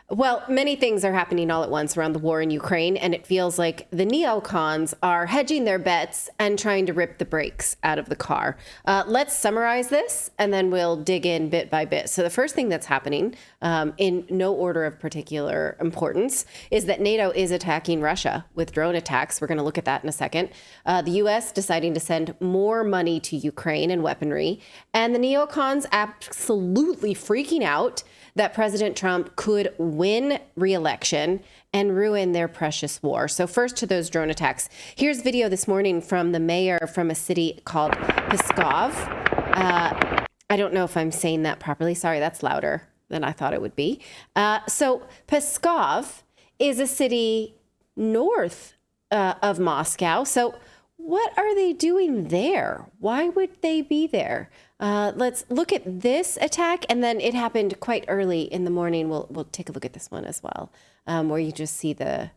Well, many things are happening all at once around the war in Ukraine, and it feels like the neocons are hedging their bets and trying to rip the brakes out of the car. Let's summarize this, and then we'll dig in bit by bit. So the first thing that's happening, in no order of particular importance, is that NATO is attacking Russia with drone attacks. We're going to look at that in a second. The U.S. deciding to send more money to Ukraine and weaponry, and the neocons absolutely freaking out that President Trump could win re-election and ruin their precious war. So first to those drone attacks. Here's video this morning from the mayor from a city called Pskov. I don't know if I'm saying that properly. Sorry, that's louder than I thought it would be. So Pskov is a city north of Moscow. So what are they doing there? Why would they be there? Let's look at this attack, and then it happened quite early in the morning. We'll take a look at this one as well, where you just see the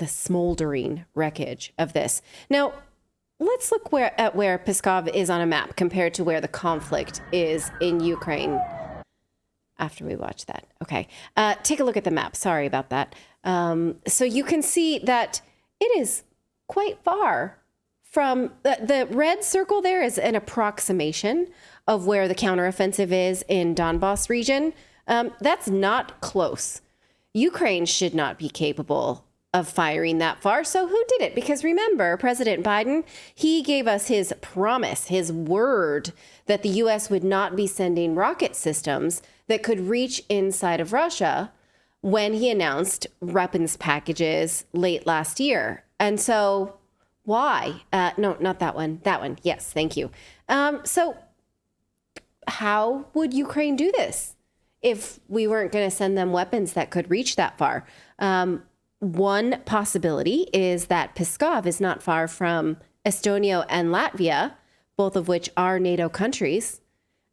smoldering wreckage of this. Now, let's look at where Pskov is on a map compared to where the conflict is in Ukraine. After we watch that, okay. Take a look at the map. Sorry about that. So you can see that it is quite far from the red circle. There is an approximation of where the counteroffensive is in Donbass region. That's not close. Ukraine should not be capable of firing that far. So who did it? Because remember, President Biden, he gave us his promise, his word that the U.S. would not be sending rocket systems that could reach inside of Russia when he announced weapons packages late last year. And so why? No, not that one. That one. Yes, thank you. So how would Ukraine do this if we weren't going to send them weapons that could reach that far? One possibility is that Pskov is not far from Estonia and Latvia, both of which are NATO countries.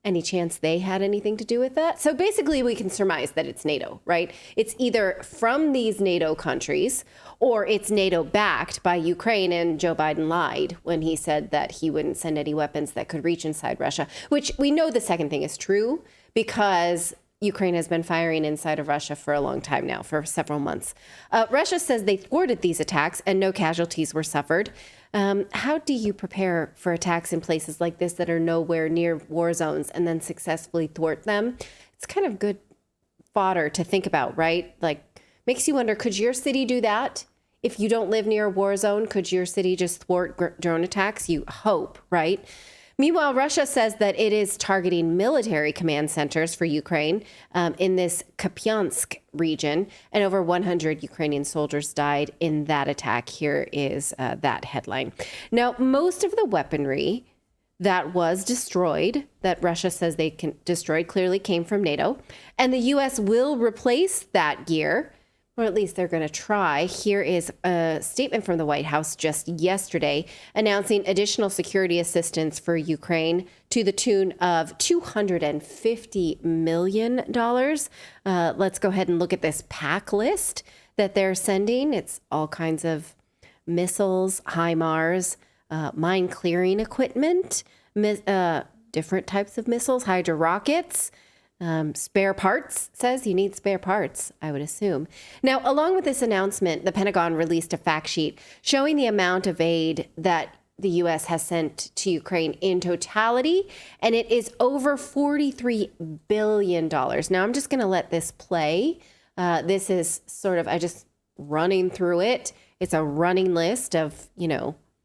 Any chance they had anything to do with that? So basically, we can surmise that it's NATO, right? It's either from these NATO countries or it's NATO backed by Ukraine. And Joe Biden lied when he said that he wouldn't send any weapons that could reach inside Russia, which we know the second thing is true because Ukraine has been firing inside of Russia for a long time now, for several months. Russia says they thwarted these attacks and no casualties were suffered. How do you prepare for attacks in places like this that are nowhere near war zones and then successfully thwart them? It's kind of good fodder to think about, right? Like, makes you wonder, could your city do that? If you don't live near a war zone, could your city just thwart drone attacks? You hope, right? Meanwhile, Russia says that it is targeting military command centers for Ukraine in this Kupiansk region, and over 100 Ukrainian soldiers died in that attack. Here is that headline. Now, most of the weaponry that was destroyed, that Russia says they destroyed, clearly came from NATO, and the U.S. will replace that gear, or at least they're going to try. Here is a statement from the White House just yesterday announcing additional security assistance for Ukraine to the tune of $250 million. Let's go ahead and look at this pack list that they're sending. It's all kinds of missiles, HIMARS, mine clearing equipment, different types of missiles, Hydra rockets, spare parts. Says you need spare parts, I would assume. Now, along with this announcement, the Pentagon released a fact sheet showing the amount of aid that the U.S. has sent to Ukraine in totality, and it is over $43 billion. Now, I'm just going to let this play. This is sort of, I just running through it. It's a running list of,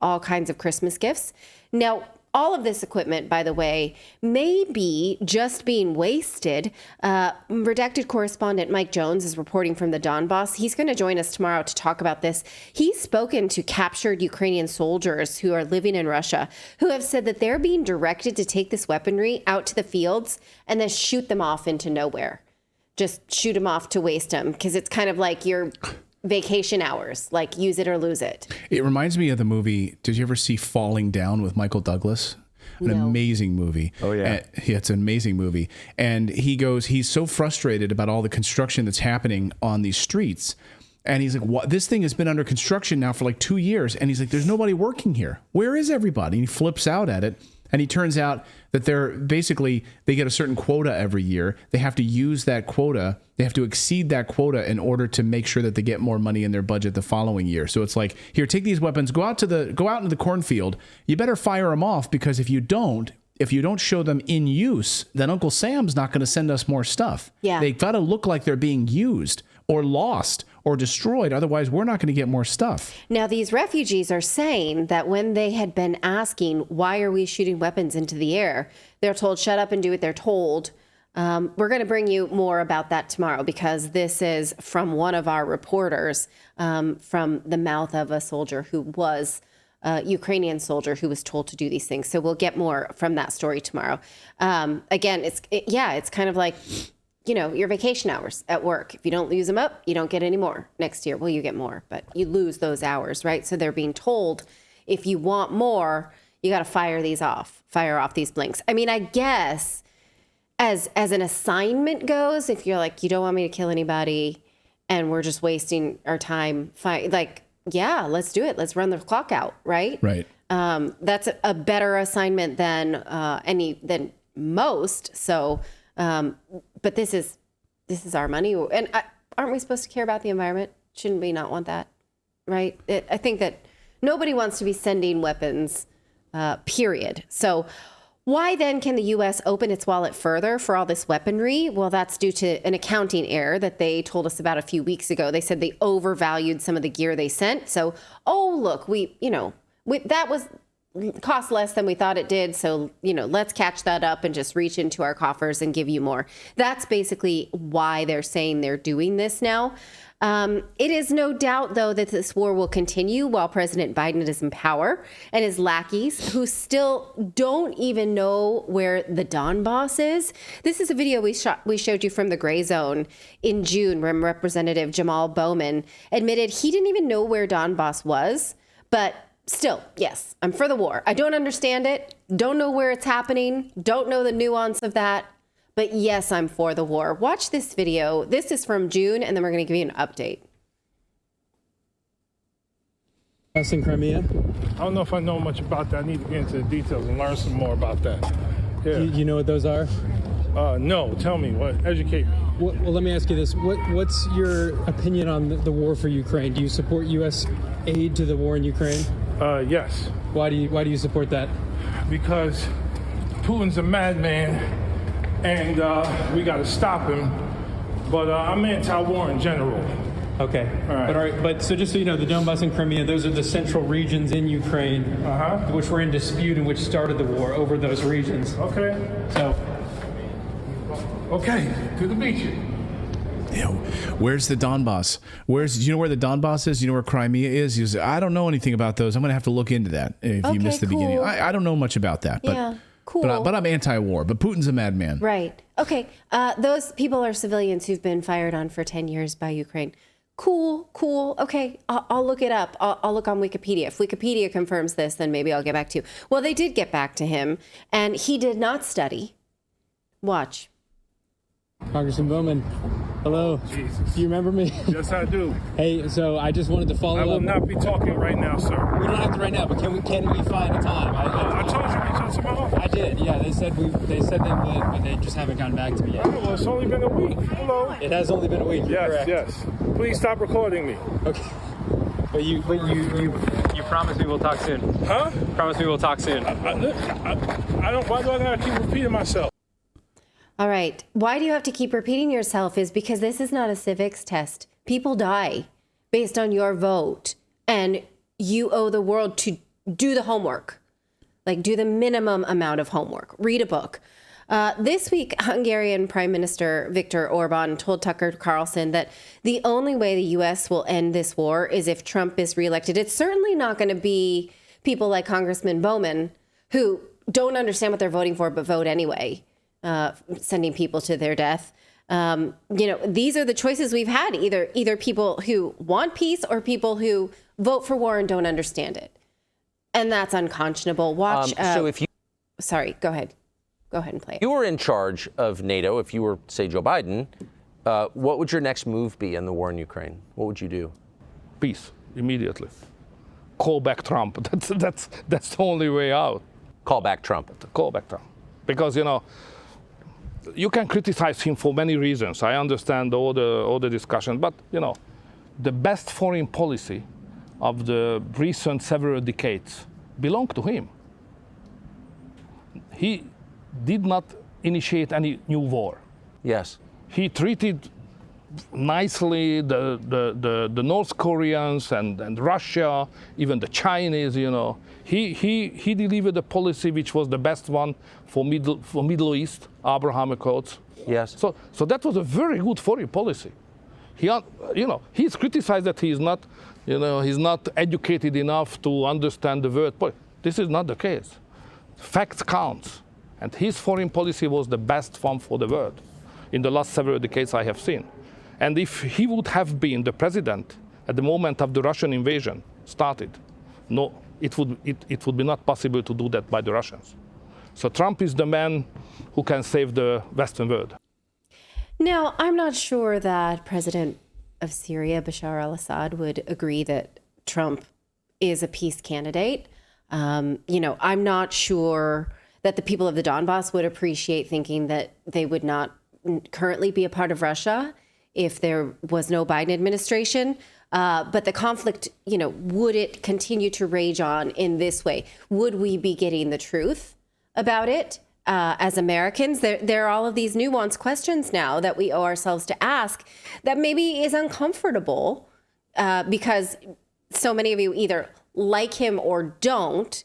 all kinds of Christmas gifts. Now, all of this equipment, by the way, may be just being wasted. Redacted correspondent Mike Jones is reporting from the Donbass. He's going to join us tomorrow to talk about this. He's spoken to captured Ukrainian soldiers who are living in Russia, who have said that they're being directed to take this weaponry out to the fields and then shoot them off into nowhere. Just shoot them off to waste them, because it's kind of like your vacation hours, like use it or lose it. It reminds me of the movie. Did you ever see Falling Down with Michael Douglas? An amazing movie. Oh, yeah. Yeah, it's an amazing movie. And he's so frustrated about all the construction that's happening on these streets. And he's like, "What? This thing has been under construction now for like 2 years." And he's like, "There's nobody working here. Where is everybody?" And he flips out at it. And he turns out that they get a certain quota every year. They have to use that quota. They have to exceed that quota in order to make sure that they get more money in their budget the following year. So it's like, here, take these weapons, go out into the cornfield. You better fire them off, because if you don't show them in use, then Uncle Sam's not going to send us more stuff. Yeah. They've got to look like they're being used or lost or destroyed. Otherwise, we're not going to get more stuff. Now, these refugees are saying that when they had been asking, why are we shooting weapons into the air? They're told, shut up and do what they're told. We're going to bring you more about that tomorrow, because this is from one of our reporters, from the mouth of a soldier who was Ukrainian soldier who was told to do these things. So we'll get more from that story tomorrow. Again, it's kind of like, your vacation hours at work. If you don't use them up, you don't get any more next year. Well, you get more, but you lose those hours, right? So they're being told, if you want more, you got to fire off these blinks. I mean, I guess as an assignment goes, if you're like, you don't want me to kill anybody and we're just wasting our time, yeah, let's do it. Let's run the clock out, right? Right. That's a better assignment than most. So, but this is our money, and aren't we supposed to care about the environment? Shouldn't we not want that, right? I think that nobody wants to be sending weapons, period. So why then can the U.S. open its wallet further for all this weaponry? Well, that's due to an accounting error that they told us about a few weeks ago. They said they overvalued some of the gear they sent. So, look, that was cost less than we thought it did. So, let's catch that up and just reach into our coffers and give you more. That's basically why they're saying they're doing this now. It is no doubt, though, that this war will continue while President Biden is in power, and his lackeys, who still don't even know where the Donbass is. This is a video we showed you from the Gray Zone in June, when Representative Jamal Bowman admitted he didn't even know where Donbass was. But still, yes, I'm for the war. I don't understand it, don't know where it's happening, don't know the nuance of that. But yes, I'm for the war. Watch this video. This is from June, and then we're going to give you an update. Us in Crimea? I don't know if I know much about that. I need to get into the details and learn some more about that. Yeah. You know what those are? No. Tell me. Educate me. Well, let me ask you this. What's your opinion on the war for Ukraine? Do you support U.S. aid to the war in Ukraine? Yes. Why do you support that? Because Putin's a madman, and we got to stop him. But I'm anti-war in general. Okay. All right. But so just so you know, the Donbass and Crimea, those are the central regions in Ukraine, which were in dispute and which started the war over those regions. Okay. So. Okay. To the beach. Yeah, where's the Donbass? Do you know where the Donbass is? Do you know where Crimea is? He goes, I don't know anything about those. I'm going to have to look into that if you missed the beginning. I don't know much about that. But, yeah, cool. But I'm anti-war. But Putin's a madman. Right. Okay. Those people are civilians who've been fired on for 10 years by Ukraine. Cool. Okay, I'll look it up. I'll look on Wikipedia. If Wikipedia confirms this, then maybe I'll get back to you. Well, they did get back to him, and he did not study. Watch. Congressman Bowman, hello. Jesus. Do you remember me? Yes, I do. Hey, so I just wanted to follow up. I will not be talking right now, sir. We don't have to right now, but can we find a time? I told you to reach out to my office. I did, yeah. They said they would, but they just haven't gotten back to me yet. Oh, well, it's only been a week. Hello. It has only been a week. Yes. Please stop recording me. Okay. But you promise me we'll talk soon. Huh? Promise me we'll talk soon. I don't. Why do I gotta keep repeating myself? All right. Why do you have to keep repeating yourself? Is because this is not a civics test. People die based on your vote, and you owe the world to do the homework. Like, do the minimum amount of homework. Read a book. This week, Hungarian Prime Minister Viktor Orban told Tucker Carlson that the only way the U.S. will end this war is if Trump is reelected. It's certainly not going to be people like Congressman Bowman, who don't understand what they're voting for but vote anyway, sending people to their death. These are the choices we've had, either people who want peace or people who vote for war and don't understand it. And that's unconscionable. Watch. Sorry, go ahead. Go ahead and play it. You were in charge of NATO. If you were, say, Joe Biden, what would your next move be in the war in Ukraine? What would you do? Peace immediately. Call back Trump. That's the only way out. Call back Trump. Call back Trump. Because, you can criticize him for many reasons. I understand all the discussion, but, the best foreign policy of the recent several decades belonged to him. He did not initiate any new war. Yes. He treated nicely the North Koreans and Russia, even the Chinese. He delivered a policy which was the best one for Middle East, Abraham Accords. Yes. So that was a very good foreign policy. He's criticized that he's not educated enough to understand the world. This is not the case. Facts count, and his foreign policy was the best one for the world in the last several decades I have seen. And if he would have been the president at the moment of the Russian invasion started, no, it would be not possible to do that by the Russians. So Trump is the man who can save the Western world. Now, I'm not sure that President of Syria, Bashar al-Assad, would agree that Trump is a peace candidate. I'm not sure that the people of the Donbass would appreciate thinking that they would not currently be a part of Russia if there was no Biden administration. But the conflict, would it continue to rage on in this way? Would we be getting the truth about it as Americans? There are all of these nuanced questions now that we owe ourselves to ask that maybe is uncomfortable because so many of you either like him or don't.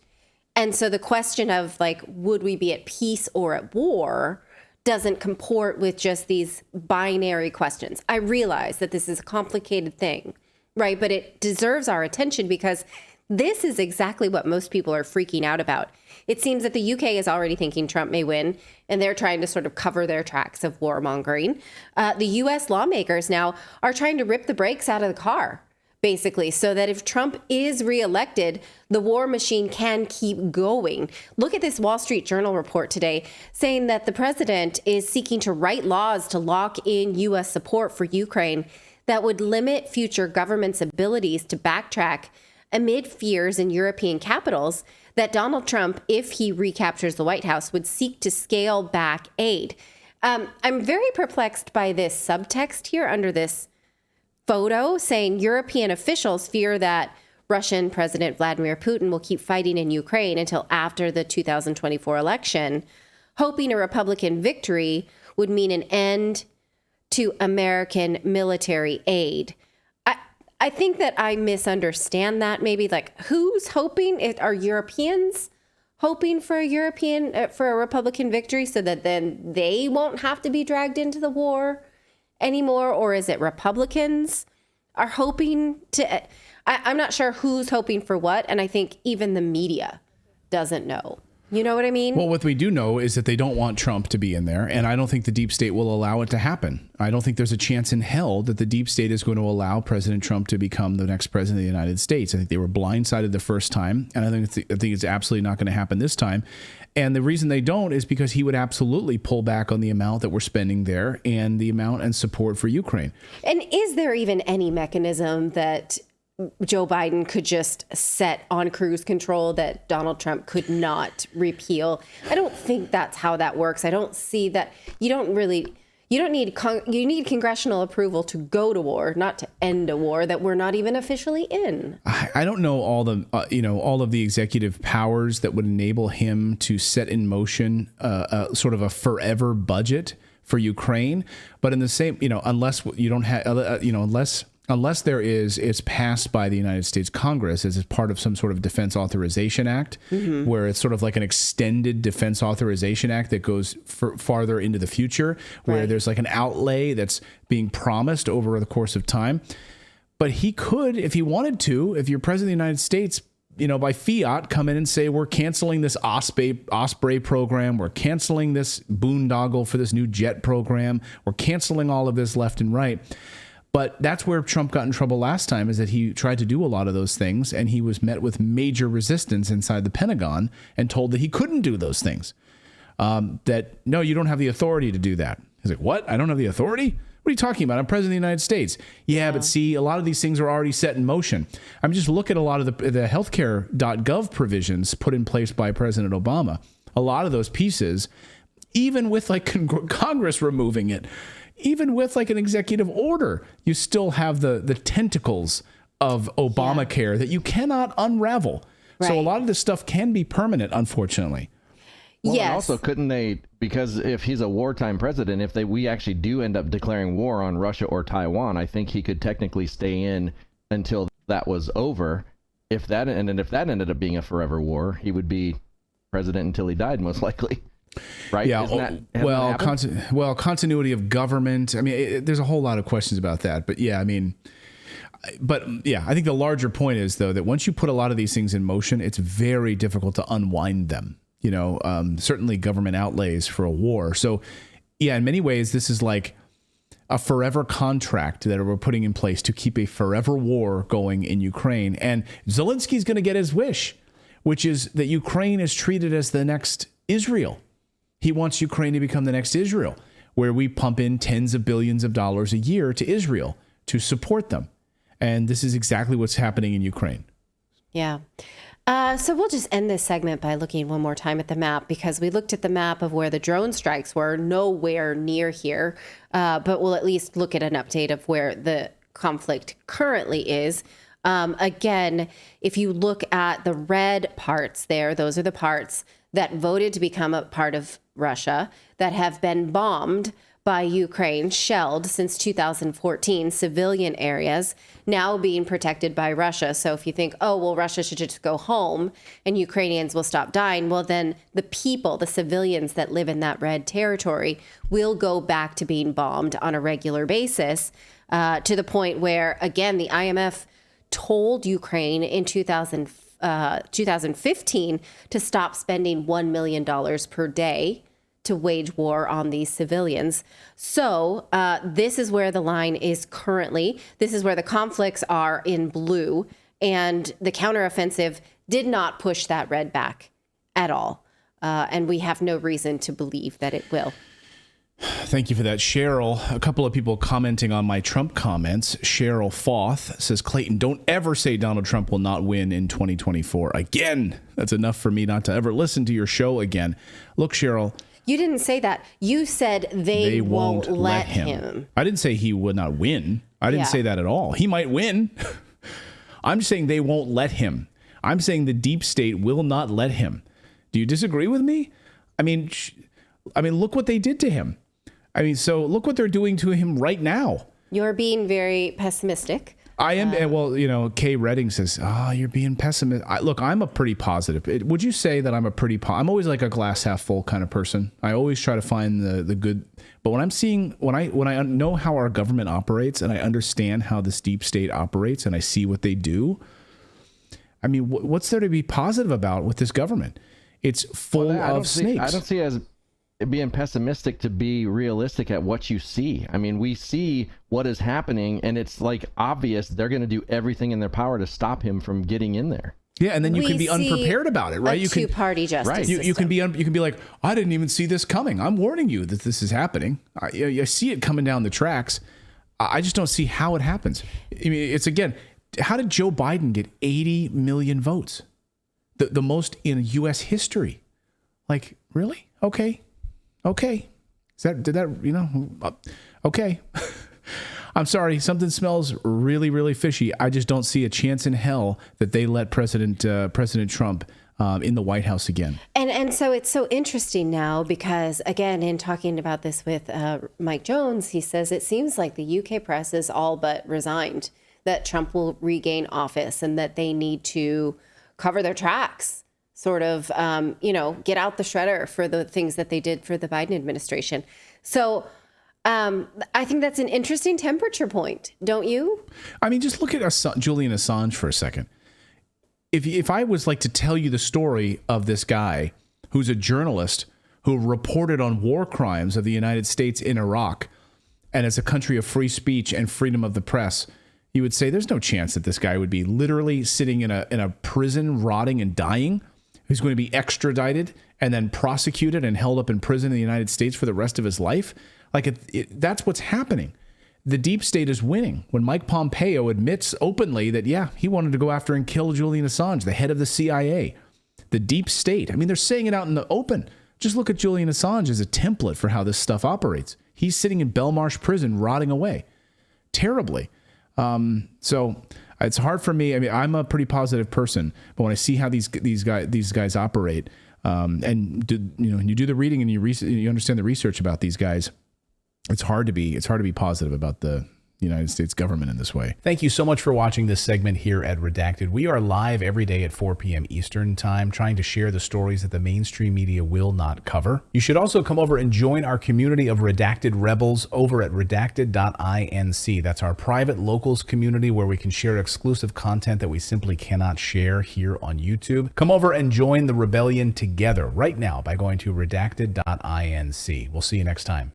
And so the question of would we be at peace or at war doesn't comport with just these binary questions. I realize that this is a complicated thing, right? But it deserves our attention because this is exactly what most people are freaking out about. It seems that the UK is already thinking Trump may win, and they're trying to sort of cover their tracks of warmongering. The US lawmakers now are trying to rip the brakes out of the car, basically, so that if Trump is reelected, the war machine can keep going. Look at this Wall Street Journal report today saying that the president is seeking to write laws to lock in U.S. support for Ukraine that would limit future governments' abilities to backtrack amid fears in European capitals that Donald Trump, if he recaptures the White House, would seek to scale back aid. I'm very perplexed by this subtext here under this photo saying European officials fear that Russian President Vladimir Putin will keep fighting in Ukraine until after the 2024 election, hoping a Republican victory would mean an end to American military aid. I think that I misunderstand that. Maybe who's hoping? Are Europeans hoping for a Republican victory so that then they won't have to be dragged into the war anymore? Or is it Republicans are hoping to? I'm not sure who's hoping for what. And I think even the media doesn't know. You know what I mean? Well, what we do know is that they don't want Trump to be in there. And I don't think the deep state will allow it to happen. I don't think there's a chance in hell that the deep state is going to allow President Trump to become the next president of the United States. I think they were blindsided the first time. And I think it's absolutely not going to happen this time. And the reason they don't is because he would absolutely pull back on the amount that we're spending there and the amount and support for Ukraine. And is there even any mechanism that Joe Biden could just set on cruise control that Donald Trump could not repeal? I don't think that's how that works. I don't see that. You need congressional approval to go to war, not to end a war that we're not even officially in. I don't know all of the executive powers that would enable him to set in motion sort of a forever budget for Ukraine. But in the same, unless you don't have, unless there is, it's passed by the United States Congress as part of some sort of Defense Authorization Act, where it's sort of like an extended Defense Authorization Act that goes farther into the future, where there's like an outlay that's being promised over the course of time. But he could, if he wanted to, if you're president of the United States, by fiat, come in and say, we're canceling this Osprey program. We're canceling this boondoggle for this new jet program. We're canceling all of this left and right. But that's where Trump got in trouble last time, is that he tried to do a lot of those things, and he was met with major resistance inside the Pentagon and told that he couldn't do those things. That, no, you don't have the authority to do that. He's like, what? I don't have the authority? What are you talking about? I'm president of the United States. Yeah, but see, a lot of these things are already set in motion. I mean, just look at a lot of the healthcare.gov provisions put in place by President Obama. A lot of those pieces, even with like Congress removing it, even with like an executive order, you still have the tentacles of Obamacare that you cannot unravel. Right. So a lot of this stuff can be permanent, unfortunately. Well, yes. And also, couldn't they, because if he's a wartime president, if we actually do end up declaring war on Russia or Taiwan, I think he could technically stay in until that was over. If that ended up being a forever war, he would be president until he died, most likely. Right? Yeah. Continuity of government. I mean, there's a whole lot of questions about that. But yeah, I mean, I think the larger point is, though, that once you put a lot of these things in motion, it's very difficult to unwind them. You know, certainly government outlays for a war. So, yeah, in many ways, this is like a forever contract that we're putting in place to keep a forever war going in Ukraine. And Zelensky's going to get his wish, which is that Ukraine is treated as the next Israel. He wants Ukraine to become the next Israel, where we pump in tens of billions of dollars a year to Israel to support them. And this is exactly what's happening in Ukraine. Yeah. So we'll just end this segment by looking one more time at the map, because we looked at the map of where the drone strikes were, nowhere near here. But we'll at least look at an update of where the conflict currently is. Again, if you look at the red parts there, those are the parts that voted to become a part of Russia that have been bombed by Ukraine, shelled since 2014, civilian areas now being protected by Russia. So if you think, oh, well, Russia should just go home and Ukrainians will stop dying, well, then the people, the civilians that live in that red territory will go back to being bombed on a regular basis, to the point where, again, the IMF told Ukraine in 2015 to stop spending $1 million per day to wage war on these civilians. So this is where the line is currently. This is where the conflicts are in blue, and the counteroffensive did not push that red back at all. And we have no reason to believe that it will. Thank you for that, Cheryl. A couple of people commenting on my Trump comments. Cheryl Foth says, Clayton, don't ever say Donald Trump will not win in 2024. Again, that's enough for me not to ever listen to your show again. Look, Cheryl. You didn't say that. You said they won't let him. I didn't say he would not win. I didn't say that at all. He might win. I'm saying they won't let him. I'm saying the deep state will not let him. Do you disagree with me? I mean, look what they did to him. I mean, so look what they're doing to him right now. You're being very pessimistic. I am. Well, you know, Kay Redding says, you're being pessimistic. Look, I'm a pretty positive. Would you say that I'm a pretty I'm always like a glass half full kind of person. I always try to find the good. But when I'm seeing, when I know how our government operates and I understand how this deep state operates and I see what they do, I mean, what's there to be positive about with this government? It's full of snakes. I don't see it as being pessimistic to be realistic at what you see. I mean, we see what is happening, and it's like obvious they're going to do everything in their power to stop him from getting in there. Yeah, and then you can be unprepared about it, right? You can two-party justice system. You can be like, I didn't even see this coming. I'm warning you that this is happening. I see it coming down the tracks. I just don't see how it happens. I mean, it's again, how did Joe Biden get 80 million votes? The most in U.S. history. Like, really? Okay. Okay. Okay. I'm sorry. Something smells really, really fishy. I just don't see a chance in hell that they let President Trump in the White House again. And so it's so interesting now because, again, in talking about this with Mike Jones, he says it seems like the UK press is all but resigned that Trump will regain office and that they need to cover their tracks. Sort of, get out the shredder for the things that they did for the Biden administration. So I think that's an interesting temperature point, don't you? I mean, just look at Julian Assange for a second. If I was like to tell you the story of this guy who's a journalist who reported on war crimes of the United States in Iraq, and as a country of free speech and freedom of the press, you would say there's no chance that this guy would be literally sitting in a prison, rotting and dying. Who's going to be extradited and then prosecuted and held up in prison in the United States for the rest of his life. Like that's what's happening. the deep state is winning. When Mike Pompeo admits openly that, yeah, he wanted to go after and kill Julian Assange, the head of the CIA, the deep state. I mean, they're saying it out in the open. Just look at Julian Assange as a template for how this stuff operates. He's sitting in Belmarsh prison, rotting away terribly. So it's hard for me. I mean, I'm a pretty positive person, but when I see how these guys operate, and you do the reading and you understand the research about these guys, it's hard to be positive about the United States government in this way. Thank you so much for watching this segment here at Redacted. We are live every day at 4 p.m. Eastern Time, trying to share the stories that the mainstream media will not cover. You should also come over and join our community of Redacted Rebels over at redacted.inc. That's our private locals community where we can share exclusive content that we simply cannot share here on YouTube. Come over and join the rebellion together right now by going to redacted.inc. We'll see you next time.